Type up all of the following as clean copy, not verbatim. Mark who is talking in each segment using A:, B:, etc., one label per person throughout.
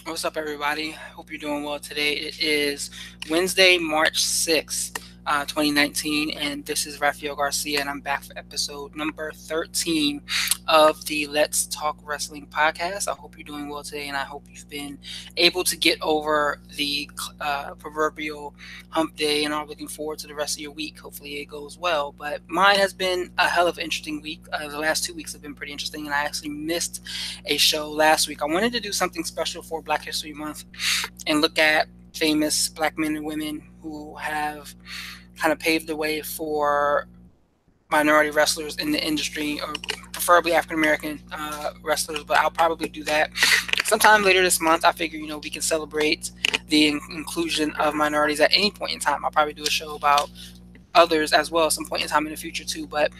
A: What's up, everybody? Hope you're doing well today. It is Wednesday, March 6th, 2019, and this is Raphael Garcia, and I'm back for episode number 13 of the Let's Talk Wrestling podcast. I hope you're doing well today, and I hope you've been able to get over the proverbial hump day and are looking forward to the rest of your week. Hopefully, it goes well. But mine has been a hell of an interesting week. The last 2 weeks have been pretty interesting, and I actually missed a show last week. I wanted to do something special for Black History Month and look at famous black men and women who have kind of paved the way for minority wrestlers in the industry, or preferably African American wrestlers. But I'll probably do that sometime later this month. I figure we can celebrate the inclusion of minorities at any point in time. I'll probably do a show about others as well at some point in time in the future too. But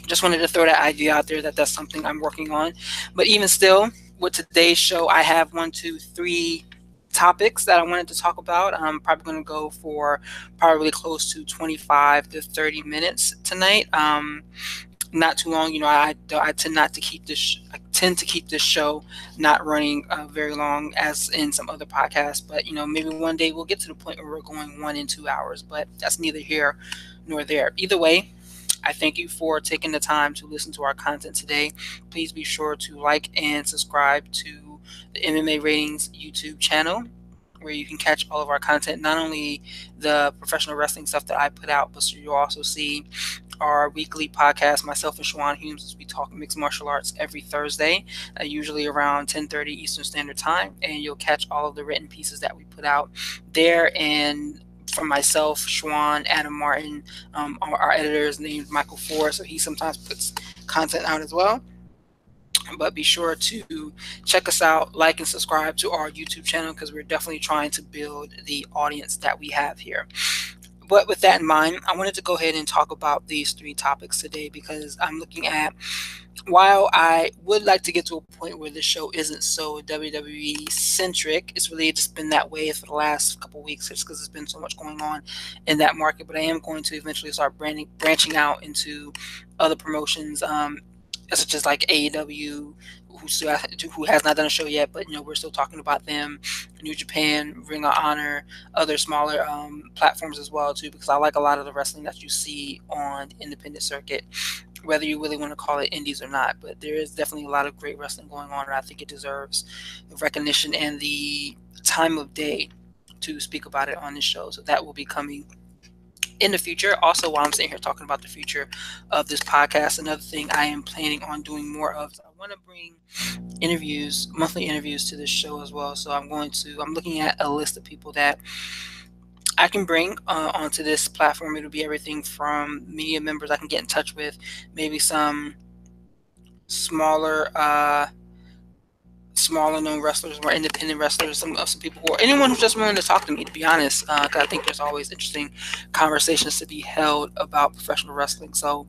A: just wanted to throw that idea out there that that's something I'm working on. But even still, with today's show, I have 1, 2, 3 topics that I wanted to talk about. I'm probably going to go for probably close to 25 to 30 minutes tonight. Not too long. I tend not to keep this. I tend to keep this show not running very long, as in some other podcasts. But maybe one day we'll get to the point where we're going 1 and 2 hours. But that's neither here nor there. Either way, I thank you for taking the time to listen to our content today. Please be sure to like and subscribe to the MMA Ratings YouTube channel, where you can catch all of our content, not only the professional wrestling stuff that I put out, but you'll also see our weekly podcast, myself and Shawan Humes, as we talk mixed martial arts every Thursday, usually around 10:30 Eastern Standard Time, and you'll catch all of the written pieces that we put out there. And from myself, Schwan, Adam Martin, our editor is named Michael Ford, so he sometimes puts content out as well. But be sure to check us out, like and subscribe to our YouTube channel, because we're definitely trying to build the audience that we have here. But with that in mind, I wanted to go ahead and talk about these 3 topics today, because I'm looking at, while I would like to get to a point where the show isn't so WWE centric, it's really just been that way for the last couple of weeks, just because there's been so much going on in that market. But I am going to eventually start branching out into other promotions, such as like AEW, who has not done a show yet, but we're still talking about them. New Japan, Ring of Honor, other smaller platforms as well too, because I like a lot of the wrestling that you see on the independent circuit, whether you really want to call it indies or not. But there is definitely a lot of great wrestling going on, and I think it deserves the recognition and the time of day to speak about it on this show. So that will be coming in the future. Also, while I'm sitting here talking about the future of this podcast, another thing I am planning on doing more of, I want to bring monthly interviews to this show as well. So I'm looking at a list of people that I can bring onto this platform. It'll be everything from media members I can get in touch with, maybe some smaller known wrestlers, more independent wrestlers, some people who are anyone who's just willing to talk to me, to be honest, because I think there's always interesting conversations to be held about professional wrestling. So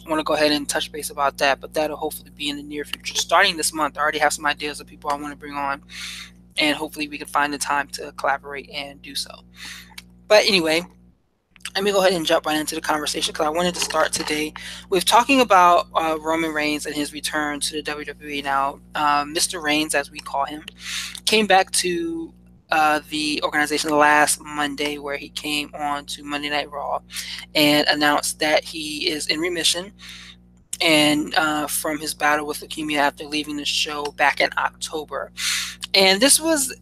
A: I want to go ahead and touch base about that, but that'll hopefully be in the near future. Starting this month, I already have some ideas of people I want to bring on, and hopefully we can find the time to collaborate and do so. But anyway, let me go ahead and jump right into the conversation, because I wanted to start today with talking about Roman Reigns and his return to the WWE. Now, Mr. Reigns, as we call him, came back to the organization last Monday, where he came on to Monday Night Raw and announced that he is in remission and from his battle with leukemia after leaving the show back in October. And this was,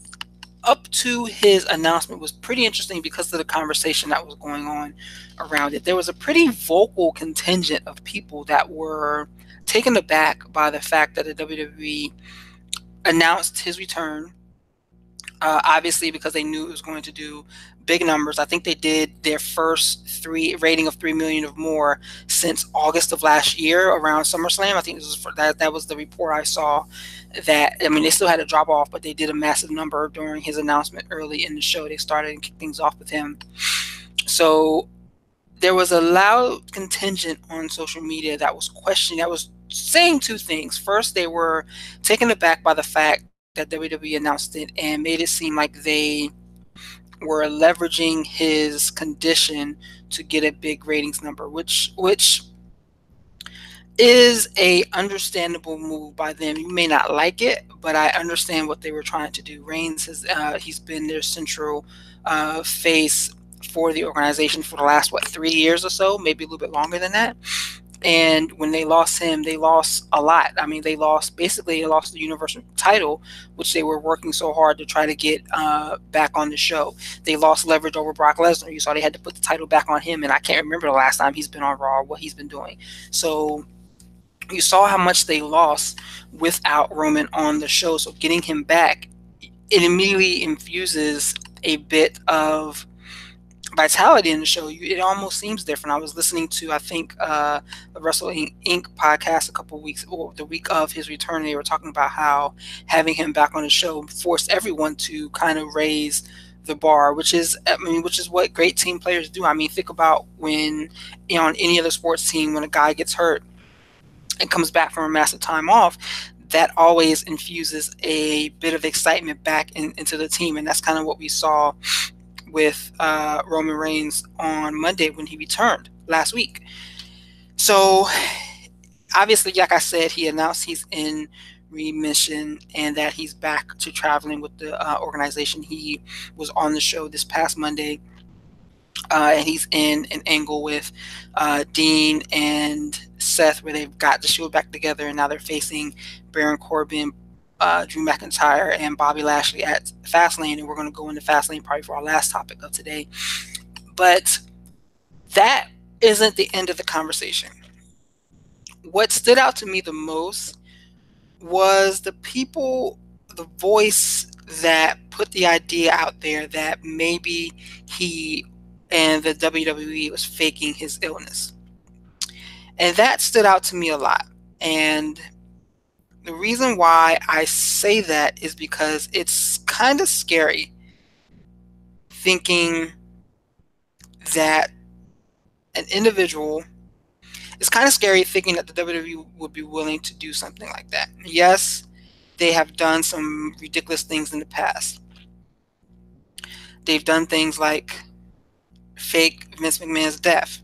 A: up to his announcement, was pretty interesting because of the conversation that was going on around it. There was a pretty vocal contingent of people that were taken aback by the fact that the WWE announced his return, obviously because they knew it was going to do big numbers. I think they did their first rating of 3 million or more since August of last year around SummerSlam. I think this was that was the report I saw. That, I mean, they still had a drop off, but they did a massive number during his announcement early in the show. They started and kicked things off with him. So there was a loud contingent on social media that was saying 2 things. First, they were taken aback by the fact that WWE announced it and made it seem like they were leveraging his condition to get a big ratings number, which is a understandable move by them. You may not like it, but I understand what they were trying to do. Reigns has he's been their central face for the organization for the last 3 years or so, maybe a little bit longer than that. And when they lost him, they lost a lot. I mean, they lost the Universal title, which they were working so hard to try to get back on the show. They lost leverage over Brock Lesnar. You saw they had to put the title back on him, and I can't remember the last time he's been on Raw, what he's been doing. So you saw how much they lost without Roman on the show. So getting him back, it immediately infuses a bit of vitality in the show. It almost seems different. I was listening to, I think, the Wrestling Inc. podcast a couple of weeks, or the week of his return. They were talking about how having him back on the show forced everyone to kind of raise the bar, which is what great team players do. I mean, think about when, on any other sports team, when a guy gets hurt and comes back from a massive time off, that always infuses a bit of excitement back into the team. And that's kind of what we saw with Roman Reigns on Monday when he returned last week. So obviously, like I said, he announced he's in remission and that he's back to traveling with the organization. He was on the show this past Monday, and he's in an angle with Dean and Seth, where they've got the Shield back together, and now they're facing Baron Corbin, Drew McIntyre, and Bobby Lashley at Fastlane. And we're going to go into Fastlane probably for our last topic of today. But that isn't the end of the conversation. What stood out to me the most was the voice that put the idea out there that maybe he and the WWE was faking his illness. And that stood out to me a lot. And the reason why I say that is because it's kind of scary thinking that an individual, it's kind of scary thinking that the WWE would be willing to do something like that. Yes, they have done some ridiculous things in the past. They've done things like fake Vince McMahon's death.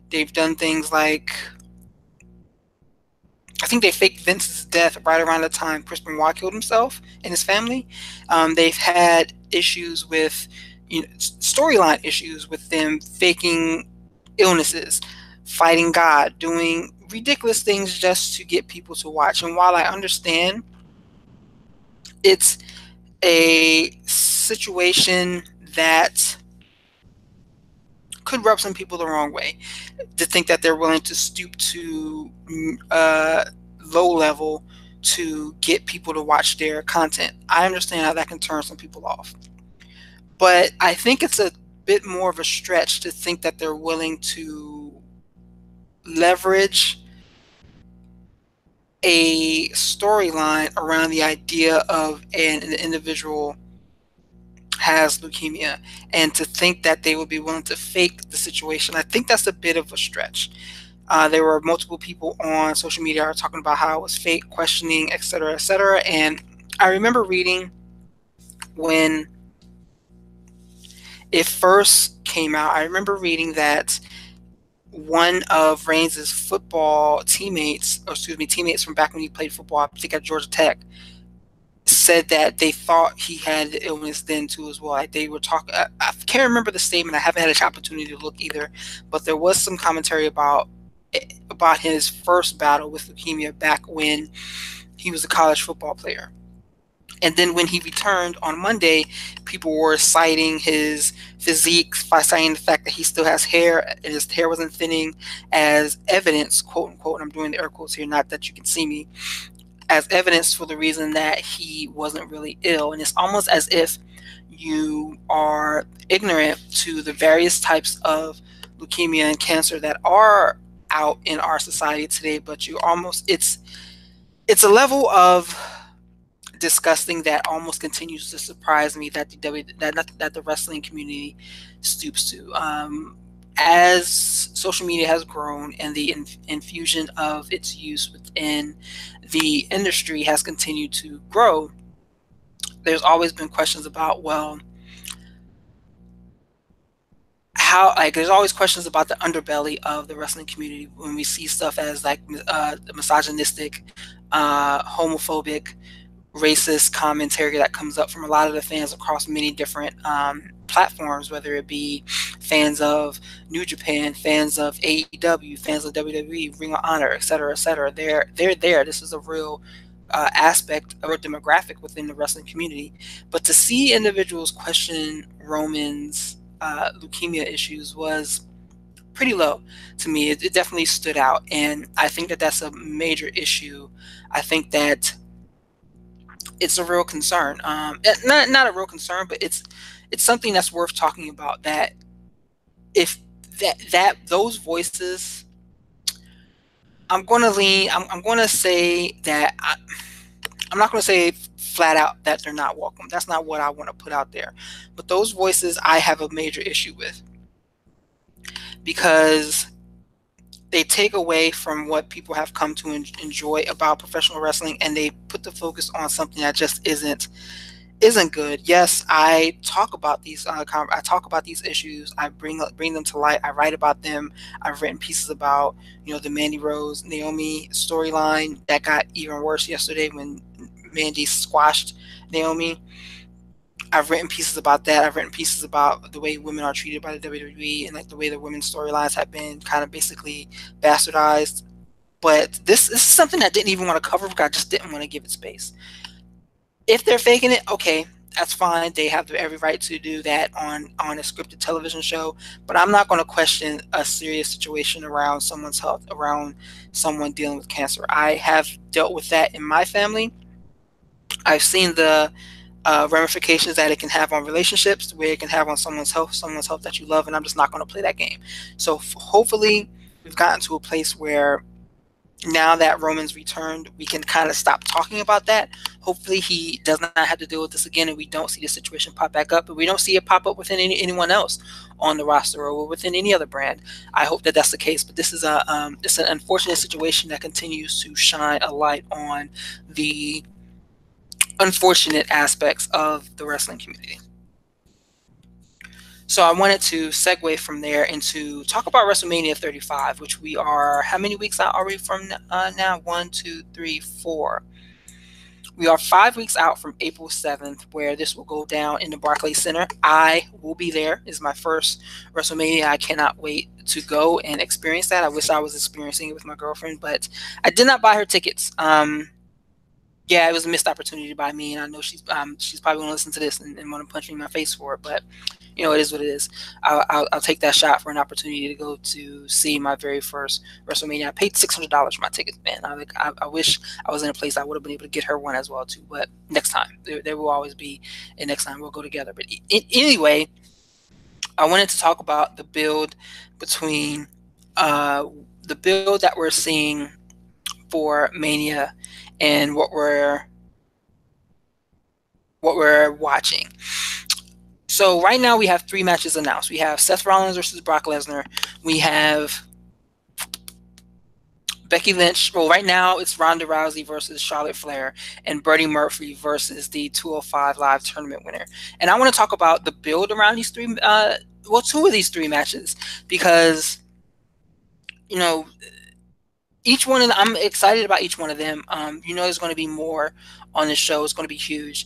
A: They've done things like, I think they faked Vince's death right around the time Chris Benoit killed himself and his family. They've had issues with, storyline issues with them faking illnesses, fighting God, doing ridiculous things just to get people to watch. And while I understand it's a situation that could rub some people the wrong way, to think that they're willing to stoop to low level to get people to watch their content, I understand how that can turn some people off. But I think it's a bit more of a stretch to think that they're willing to leverage a storyline around the idea of an individual has leukemia, and to think that they would be willing to fake the situation. I think that's a bit of a stretch. There were multiple people on social media talking about how it was fake, questioning, etc., etc. And I remember reading when it first came out, I remember reading that one of Reigns' football teammates from back when he played football, I think at Georgia Tech, said that they thought he had the illness then too as well. Like they were talking, I can't remember the statement. I haven't had an opportunity to look either, but there was some commentary about his first battle with leukemia back when he was a college football player. And then when he returned on Monday, people were citing his physique by citing the fact that he still has hair and his hair wasn't thinning as evidence, quote unquote, and I'm doing the air quotes here, not that you can see me, as evidence for the reason that he wasn't really ill. And it's almost as if you are ignorant to the various types of leukemia and cancer that are out in our society today, but it's a level of disgusting that almost continues to surprise me that the wrestling community stoops to. As social media has grown and the infusion of its use within the industry has continued to grow, there's always been questions about, well, how, like, there's always questions about the underbelly of the wrestling community when we see stuff as like misogynistic, homophobic, racist commentary that comes up from a lot of the fans across many different platforms, whether it be fans of New Japan, fans of AEW, fans of WWE, Ring of Honor, etc., etc. They're there. This is a real aspect or demographic within the wrestling community. But to see individuals question Roman's leukemia issues was pretty low to me. It definitely stood out, and I think that that's a major issue. I think that it's a real concern. Not a real concern, but it's something that's worth talking about. That if that those voices, I'm going to lean. I'm going to say that I'm not going to say flat out that they're not welcome. That's not what I want to put out there. But those voices I have a major issue with, because they take away from what people have come to enjoy about professional wrestling, and they put the focus on something that just isn't good. Yes, I talk about these. I talk about these issues. I bring them to light. I write about them. I've written pieces about the Mandy Rose Naomi storyline that got even worse yesterday when Mandy squashed Naomi. I've written pieces about that. I've written pieces about the way women are treated by the WWE, and like the way the women's storylines have been kind of basically bastardized. But this is something I didn't even want to cover because I just didn't want to give it space. If they're faking it, okay, that's fine. They have every right to do that on a scripted television show. But I'm not going to question a serious situation around someone's health, around someone dealing with cancer. I have dealt with that in my family. I've seen the ramifications that it can have on relationships, where it can have on someone's health that you love, and I'm just not going to play that game. So hopefully we've gotten to a place where now that Roman's returned, we can kind of stop talking about that. Hopefully he does not have to deal with this again, and we don't see the situation pop back up, but we don't see it pop up within anyone else on the roster or within any other brand. I hope that that's the case, but this is it's an unfortunate situation that continues to shine a light on the unfortunate aspects of the wrestling community. So I wanted to segue from there into talk about WrestleMania 35, which we are, how many weeks out are we from now? 1, 2, 3, 4. We are 5 weeks out from April 7th, where this will go down in the Barclays Center. I will be there. It's my first WrestleMania. I cannot wait to go and experience that. I wish I was experiencing it with my girlfriend, but I did not buy her tickets. Yeah, it was a missed opportunity by me, and I know she's probably going to listen to this and want to punch me in my face for it, but it is what it is. I'll take that shot for an opportunity to go to see my very first WrestleMania. I paid $600 for my ticket, man. I wish I was in a place I would have been able to get her one as well too, but next time. There will always be a next time. We'll go together. But anyway, I wanted to talk about the build between the build that we're seeing for Mania and what we're watching. So right now we have 3 matches announced. We have Seth Rollins versus Brock Lesnar. We have Becky Lynch. Well, right now it's Ronda Rousey versus Charlotte Flair, and Buddy Murphy versus the 205 Live tournament winner. And I want to talk about the build around these 2 of these 3 matches, because each one of them, I'm excited about each one of them. There's going to be more on this show. It's going to be huge.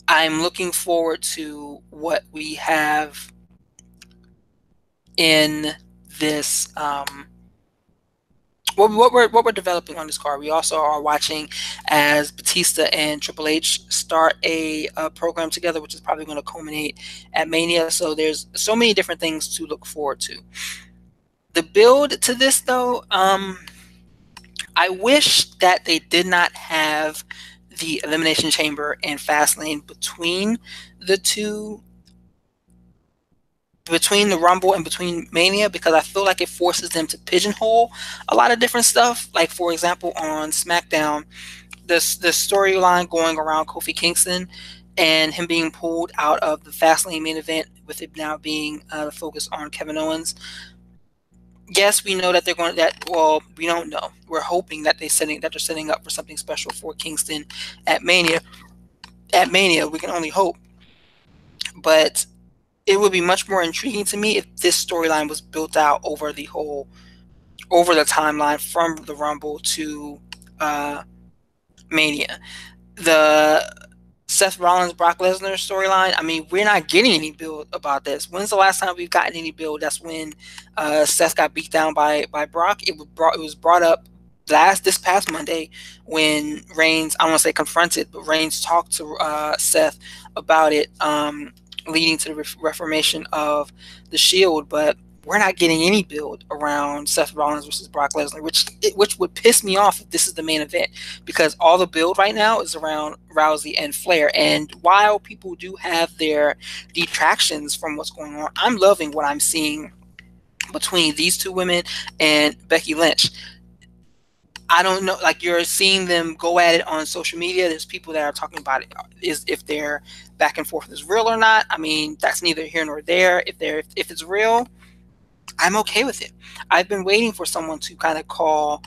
A: I'm looking forward to what we have in this, what we're developing on this card. We also are watching as Bautista and Triple H start a program together, which is probably going to culminate at Mania. So there's so many different things to look forward to. The build to this, though, I wish that they did not have the Elimination Chamber and Fastlane between the two, between the Rumble and between Mania, because I feel like it forces them to pigeonhole a lot of different stuff. Like, for example, on SmackDown, the storyline going around Kofi Kingston and him being pulled out of the Fastlane main event, with it now being the focus on Kevin Owens. Yes, we know that they're going to, well, we don't know. We're hoping that they're setting up for something special for Kingston at Mania. At Mania, we can only hope. But it would be much more intriguing to me if this storyline was built out over the timeline from the Rumble to uh, Mania. The Seth Rollins Brock Lesnar storyline, I mean, we're not getting any build about this. When's the last time we've gotten any build? That's when Seth got beat down by Brock. It was brought up this past Monday when Reigns, I don't want to say confronted, but Reigns talked to Seth about it, leading to the reformation of the Shield. But we're not getting any build around Seth Rollins versus Brock Lesnar, which would piss me off if this is the main event, because all the build right now is around Rousey and Flair. And while people do have their detractions from what's going on, I'm loving what I'm seeing between these two women and Becky Lynch. I don't know, like, you're seeing them go at it on social media. There's people that are talking about it, is if their back and forth is real or not. I mean, that's neither here nor there. If it's real, I'm okay with it. I've been waiting for someone to kind of call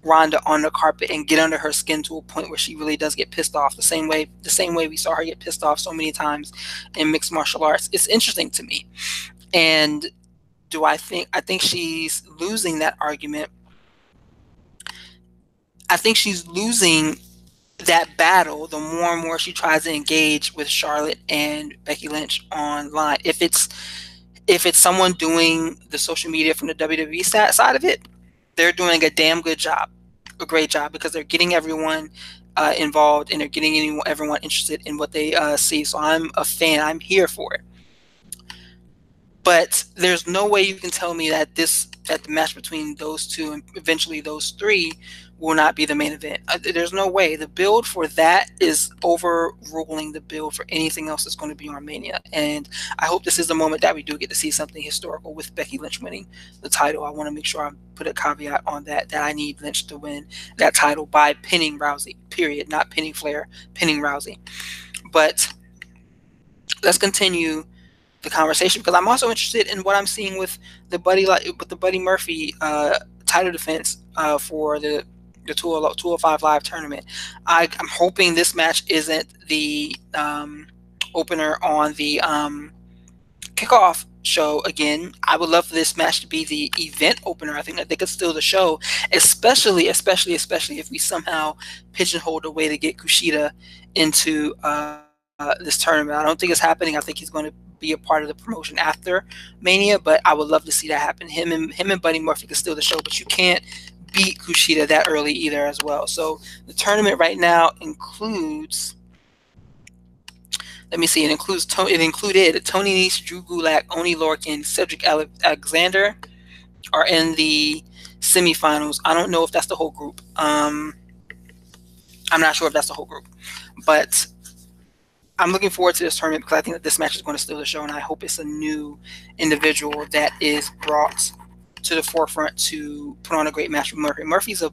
A: Ronda on the carpet and get under her skin to a point where she really does get pissed off, the same way we saw her get pissed off so many times in mixed martial arts. It's interesting to me. And I think she's losing that argument. I think she's losing that battle the more and more she tries to engage with Charlotte and Becky Lynch online. If it's someone doing the social media from the WWE side of it, they're doing a damn good job, a great job, because they're getting everyone involved, and they're getting everyone interested in what they see. So I'm a fan. I'm here for it. But there's no way you can tell me that the match between those two and eventually those three will not be the main event. There's no way. The build for that is overruling the build for anything else that's going to be on Mania. And I hope this is the moment that we do get to see something historical with Becky Lynch winning the title. I want to make sure I put a caveat on that I need Lynch to win that title by pinning Rousey, period. Not pinning Flair, pinning Rousey. But let's continue the conversation, because I'm also interested in what I'm seeing with the Buddy Murphy title defense for the 205 Live tournament. I'm hoping this match isn't the opener on the kickoff show again. I would love for this match to be the event opener. I think that they could steal the show, especially if we somehow pigeonhole a way to get Kushida into this tournament. I don't think it's happening. I think he's going to be a part of the promotion after Mania, but I would love to see that happen. Him and Buddy Murphy can steal the show, but you can't beat Kushida that early either as well. So the tournament right now includes, let me see, it included Tony Nese, Drew Gulak, Oni Lorcan, Cedric Alexander are in the semifinals. I don't know if that's the whole group. I'm not sure if that's the whole group, but I'm looking forward to this tournament because I think that this match is going to steal the show, and I hope it's a new individual that is brought to the forefront to put on a great match with Murphy. Murphy's a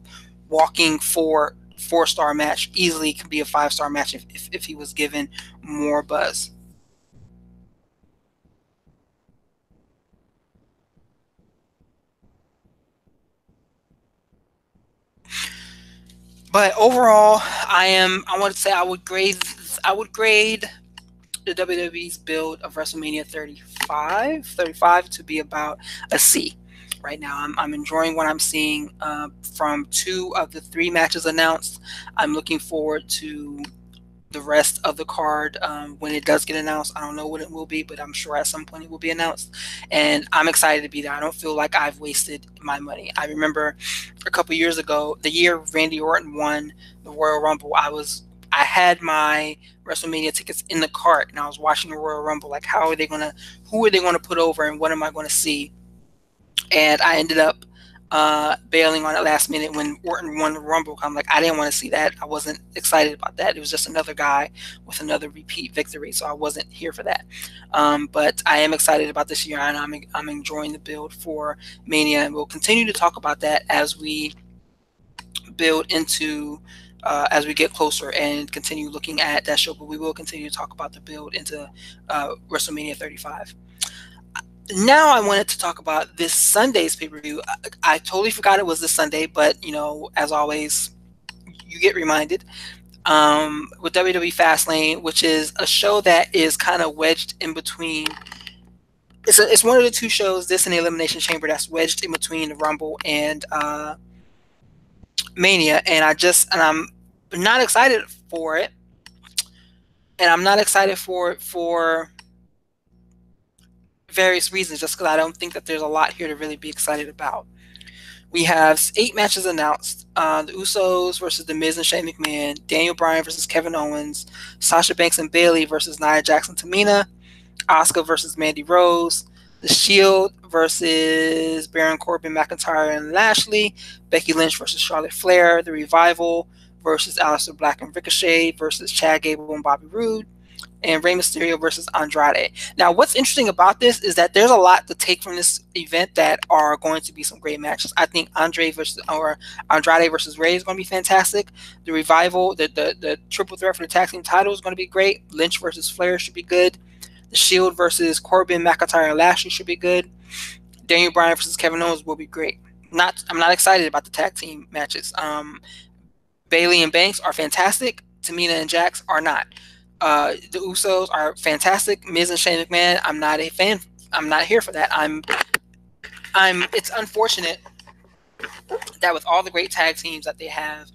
A: walking four-star match. Easily could be a 5-star match if he was given more buzz. But overall, I would grade the WWE's build of WrestleMania 35 to be about a C. Right now, I'm enjoying what I'm seeing from 2 of the 3 matches announced. I'm looking forward to the rest of the card when it does get announced. I don't know what it will be, but I'm sure at some point it will be announced. And I'm excited to be there. I don't feel like I've wasted my money. I remember a couple years ago, the year Randy Orton won the Royal Rumble, I had my WrestleMania tickets in the cart, and I was watching the Royal Rumble. Like, who are they gonna put over, and what am I going to see? And I ended up bailing on it last minute when Orton won the Rumble. I'm like, I didn't want to see that. I wasn't excited about that. It was just another guy with another repeat victory, so I wasn't here for that. But I am excited about this year, and I'm enjoying the build for Mania, and we'll continue to talk about that as we build into as we get closer and continue looking at that show. But we will continue to talk about the build into WrestleMania 35. Now I wanted to talk about this Sunday's pay-per-view. I totally forgot it was this Sunday, but as always, you get reminded. With WWE Fastlane, which is a show that is kind of wedged in between it's one of the two shows, this and the Elimination Chamber, that's wedged in between the Rumble and Mania, and I'm not excited for it, and I'm not excited for it for various reasons, just because I don't think that there's a lot here to really be excited about. We have 8 matches announced. The Usos versus The Miz and Shane McMahon, Daniel Bryan versus Kevin Owens, Sasha Banks and Bayley versus Nia Jax and Tamina, Asuka versus Mandy Rose, The Shield versus Baron Corbin, McIntyre, and Lashley, Becky Lynch versus Charlotte Flair, The Revival versus Aleister Black and Ricochet versus Chad Gable and Bobby Roode, and Rey Mysterio versus Andrade. Now, what's interesting about this is that there's a lot to take from this event that are going to be some great matches. I think Andrade versus Rey is going to be fantastic. The Revival, the triple threat for the tag team title is going to be great. Lynch versus Flair should be good. The Shield versus Corbin, McIntyre, and Lashley should be good. Daniel Bryan versus Kevin Owens will be great. I'm not excited about the tag team matches. Bayley and Banks are fantastic. Tamina and Jax are not. The Usos are fantastic. Miz and Shane McMahon, I'm not a fan. I'm not here for that. It's unfortunate that with all the great tag teams that they have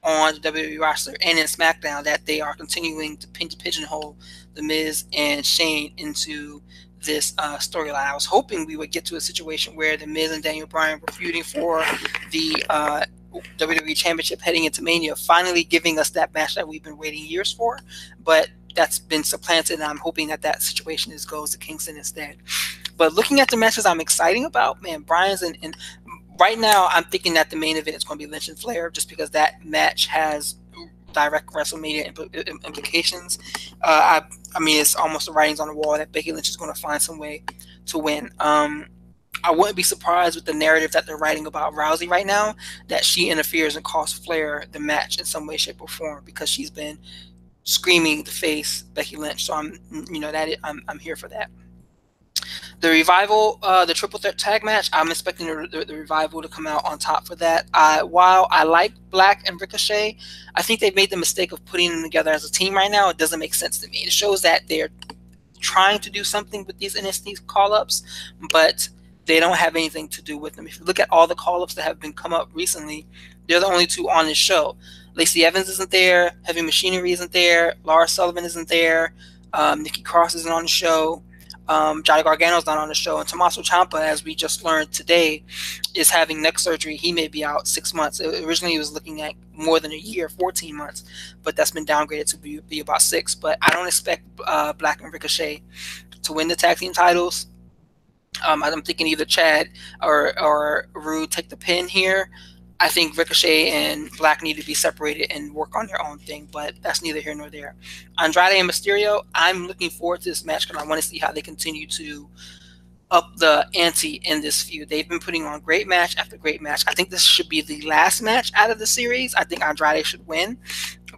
A: on the WWE roster and in SmackDown, that they are continuing to pigeonhole the Miz and Shane into this storyline. I was hoping we would get to a situation where the Miz and Daniel Bryan were feuding for the WWE Championship heading into Mania, finally giving us that match that we've been waiting years for, but that's been supplanted, and I'm hoping that situation goes to Kingston instead. But looking at the matches I'm excited about, man, Bryan's and right now I'm thinking that the main event is going to be Lynch and Flair, just because that match has direct WrestleMania implications. I mean, it's almost the writings on the wall that Becky Lynch is going to find some way to win. I wouldn't be surprised with the narrative that they're writing about Rousey right now, that she interferes and costs Flair the match in some way, shape, or form, because she's been screaming to face Becky Lynch. So I'm here for that. The Revival, the triple threat tag match, I'm expecting the Revival to come out on top for that. While I like Black and Ricochet, I think they've made the mistake of putting them together as a team right now. It doesn't make sense to me. It shows that they're trying to do something with these NXT call-ups, but they don't have anything to do with them. If you look at all the call-ups that have been come up recently, they're the only two on this show. Lacey Evans isn't there. Heavy Machinery isn't there. Lars Sullivan isn't there. Nikki Cross isn't on the show. Johnny Gargano's not on the show. And Tommaso Ciampa, as we just learned today, is having neck surgery. He may be out 6 months. Originally, he was looking at more than a year, 14 months. But that's been downgraded to be about 6. But I don't expect Black and Ricochet to win the tag team titles. I'm thinking either Chad or Rude take the pin here. I think Ricochet and Black need to be separated and work on their own thing, but that's neither here nor there. Andrade and Mysterio, I'm looking forward to this match because I want to see how they continue to up the ante in this feud. They've been putting on great match after great match. I think this should be the last match out of the series. I think Andrade should win,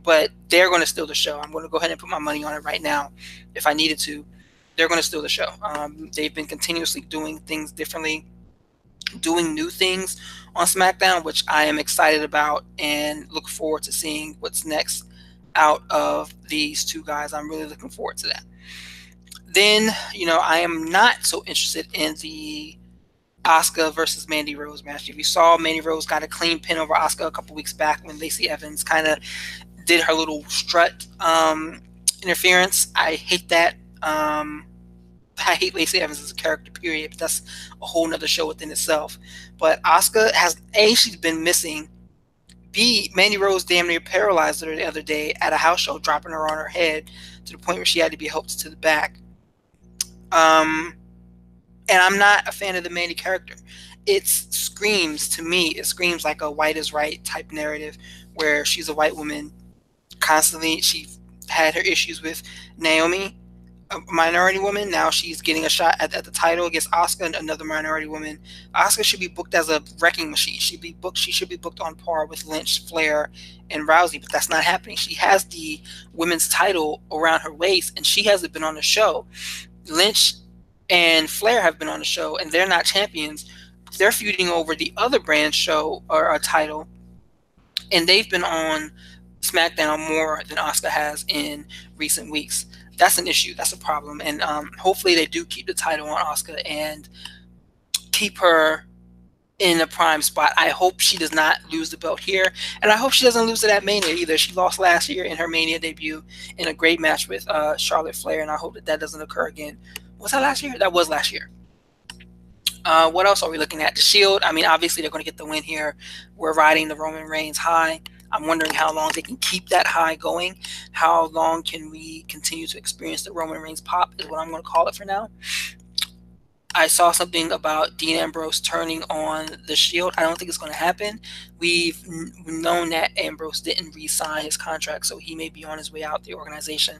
A: but they're going to steal the show. I'm going to go ahead and put my money on it right now if I needed to. They're going to steal the show. They've been continuously doing things differently, doing new things on SmackDown, which I am excited about and look forward to seeing what's next out of these two guys. I'm really looking forward to that. Then, I am not so interested in the Asuka versus Mandy Rose match. If you saw, Mandy Rose got a clean pin over Asuka a couple weeks back when Lacey Evans kind of did her little strut interference. I hate that. I hate Lacey Evans as a character, period. But that's a whole nother show within itself. But Asuka has, A, she's been missing. B, Mandy Rose damn near paralyzed her the other day at a house show, dropping her on her head to the point where she had to be helped to the back. And I'm not a fan of the Mandy character. It screams like a white is right type narrative where she's a white woman constantly. She had her issues with Naomi, a minority woman. Now she's getting a shot at the title against Asuka, another minority woman. Asuka should be booked as a wrecking machine. She should be booked on par with Lynch, Flair, and Rousey, but that's not happening. She has the women's title around her waist, and she hasn't been on the show. Lynch and Flair have been on the show, and they're not champions. They're feuding over the other brand show or a title, and they've been on SmackDown more than Asuka has in recent weeks. That's an issue. That's a problem. And hopefully they do keep the title on Asuka and keep her in a prime spot. I hope she does not lose the belt here, and I hope she doesn't lose it at Mania either. She lost last year in her Mania debut in a great match with Charlotte Flair, and I hope that doesn't occur again. Was that last year? That was last year. What else are we looking at? The Shield. I mean, obviously they're going to get the win here. We're riding the Roman Reigns high. I'm wondering how long they can keep that high going. How long can we continue to experience the Roman Reigns pop is what I'm going to call it for now. I saw something about Dean Ambrose turning on the Shield. I don't think it's going to happen. We've known that Ambrose didn't re-sign his contract, so he may be on his way out the organization.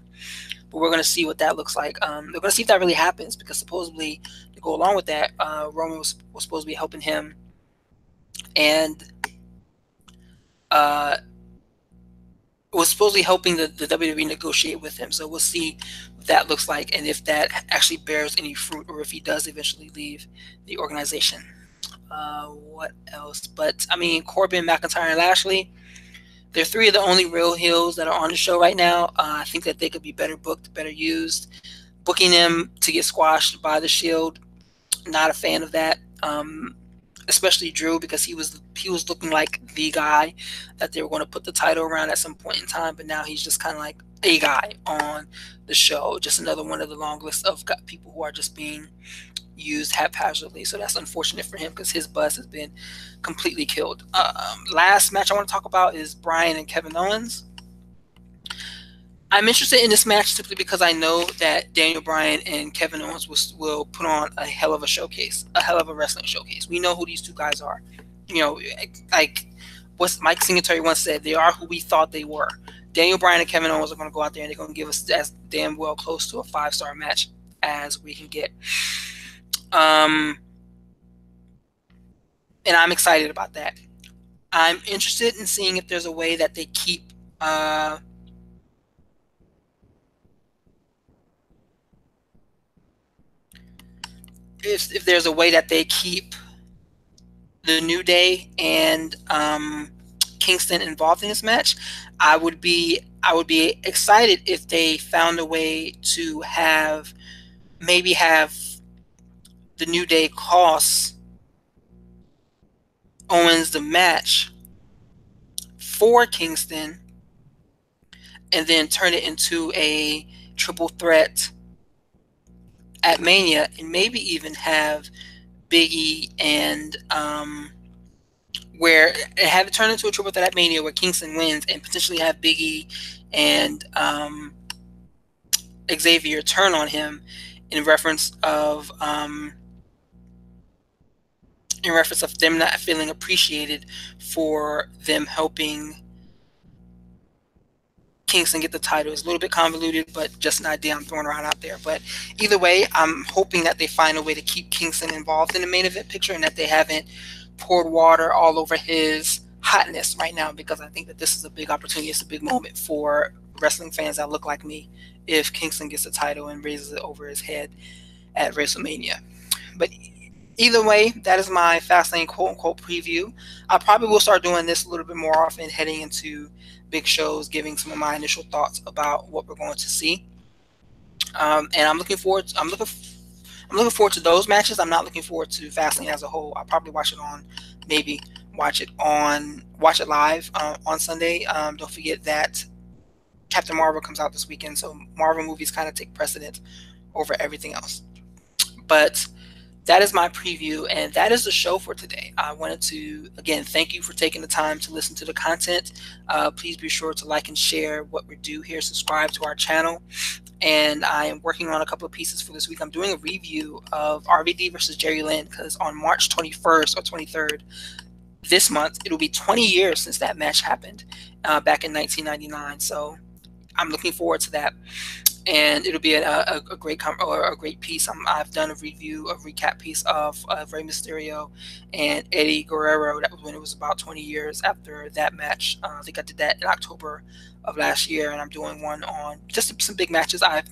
A: But we're going to see what that looks like. We're going to see if that really happens, because supposedly, to go along with that, Roman was supposed to be helping him, and was supposedly helping the WWE negotiate with him. So we'll see what that looks like, and if that actually bears any fruit, or if he does eventually leave the organization. What else? But I mean, Corbin, McIntyre, and Lashley, they're three of the only real heels that are on the show right now. I think that they could be better booked, better used. Booking them to get squashed by the Shield, not a fan of that. Especially Drew, because he was looking like the guy that they were going to put the title around at some point in time, but now he's just kind of like a guy on the show, just another one of the long list of people who are just being used haphazardly. So that's unfortunate for him, because his buzz has been completely killed. Last match I want to talk about is Bryan and Kevin Owens. I'm interested in this match simply because I know that Daniel Bryan and Kevin Owens will put on a hell of a showcase, a hell of a wrestling showcase. We know who these two guys are. You know, like what Mike Singletary once said, they are who we thought they were. Daniel Bryan and Kevin Owens are going to go out there and they're going to give us as damn well close to a 5-star match as we can get. And I'm excited about that. I'm interested in seeing if there's a way that they keep if there's a way that they keep the New Day and Kingston involved in this match. I would be excited if they found a way to maybe have the New Day cost Owens the match for Kingston, and then turn it into a triple threat at Mania, and maybe even have Big E and have it turn into a triple threat at Mania where Kingston wins, and potentially have Big E and Xavier turn on him in reference of them not feeling appreciated for them helping Kingston get the title. It's a little bit convoluted, but just an idea I'm throwing around out there. But either way, I'm hoping that they find a way to keep Kingston involved in the main event picture, and that they haven't poured water all over his hotness right now, because I think that this is a big opportunity. It's a big moment for wrestling fans that look like me if Kingston gets the title and raises it over his head at WrestleMania. But either way, that is my Fastlane quote-unquote preview. I probably will start doing this a little bit more often heading into big shows, giving some of my initial thoughts about what we're going to see. And I'm looking forward to those matches. I'm not looking forward to Fastlane as a whole. I'll probably watch it live on Sunday. Don't forget that Captain Marvel comes out this weekend, so Marvel movies kind of take precedence over everything else. But that is my preview, and that is the show for today. I wanted to, again, thank you for taking the time to listen to the content. Please be sure to like and share what we do here. Subscribe to our channel. And I am working on a couple of pieces for this week. I'm doing a review of RVD versus Jerry Lynn, because on March 21st or 23rd this month, it'll be 20 years since that match happened back in 1999. So I'm looking forward to that. And it'll be a great piece. I've done a recap piece of Rey Mysterio and Eddie Guerrero. That was when it was about 20 years after that match. I think I did that in October of last year, and I'm doing one on just some big matches I've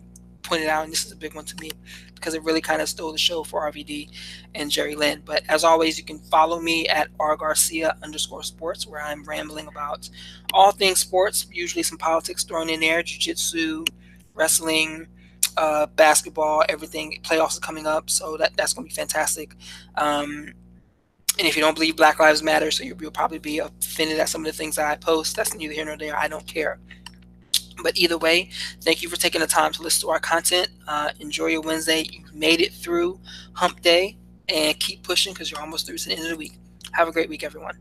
A: pointed out, and this is a big one to me because it really kind of stole the show for RVD and Jerry Lynn. But as always, you can follow me at rgarcia_sports, where I'm rambling about all things sports, usually some politics thrown in there, jiu-jitsu, wrestling, basketball, everything. Playoffs are coming up, so that's going to be fantastic. And if you don't believe Black Lives Matter, so you'll probably be offended at some of the things that I post. That's neither here nor there. I don't care. But either way, thank you for taking the time to listen to our content. Enjoy your Wednesday. You made it through hump day, and keep pushing because you're almost through to the end of the week. Have a great week, everyone.